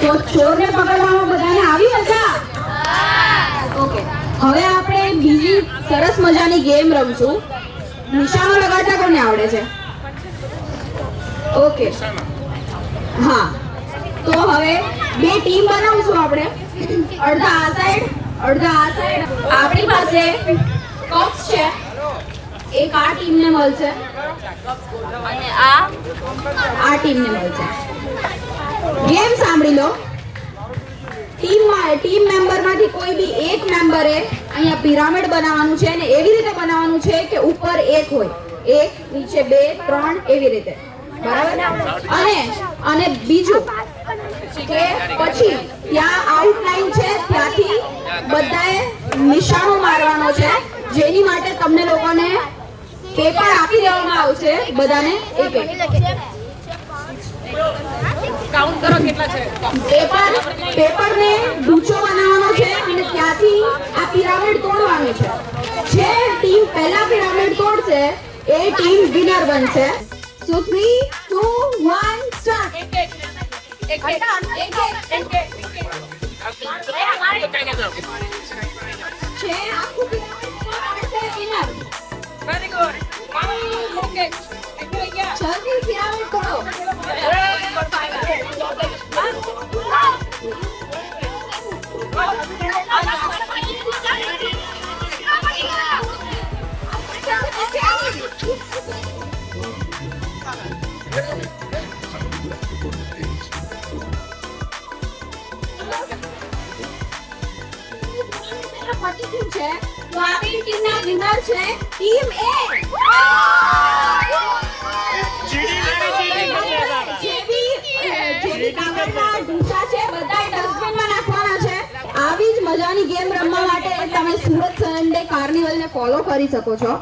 તો ચોરને પકડવામાં બધાને આવી મજા? ઓકે, હવે આપણે બીજી સરસ મજાની ગેમ રમશું. નિશાનો લગાડતા કોને આવડે છે? ઓકે, હા, તો હવે બે ટીમ બનાવશું આપણે. અડધા આ સાઈડ, અડધા આ સાઈડ. આપણી પાસે કપ્સ છે, એક આ ટીમને મળશે અને આ ટીમને મળશે. ગેમ સાંભળી લો. ટીમ મેમ્બરમાંથી કોઈ બી એક મેમ્બરે અહીંયા પિરામિડ બનાવવાનું છે અને એવી રીતે બનાવવાનું છે કે ઉપર એક હોય, એક નીચે 2 3 એવી રીતે, બરાબર? અને બીજું કે પછી ત્યાં આઉટલાઈન છે, ત્યાંથી બધાએ નિશાનો મારવાનો છે, જેની માટે તમને લોકોને પેપર આપી દેવામાં આવશે, બધાને એક એક. કાઉન્ટ કરો કેટલા છે. પેપરને ડૂચો બનાવવાનો છે અને ત્યાંથી આ પિરામિડ તોડવાનું છે. જે ટીમ પહેલા પિરામિડ તોડશે એ ટીમ વિનર બનશે. સો 3 2 1 સ્ટાર્ટ. એક છે આખું પિરામિડ છે વિનર. Very good. ઓકે, થઈ ગયા. જલ્દી પિરામિડ તોડો. છે તો આપણી ટીમના વિનર છે ટીમ એ. જેવી કાગળના ઢીંચા છે બધા ડસ્ટબિનમાં નાખવાના છે. આવી જ મજાની ગેમ રમવા માટે તમે સુરત સન્ડે કાર્નિવલને ફોલો કરી શકો છો.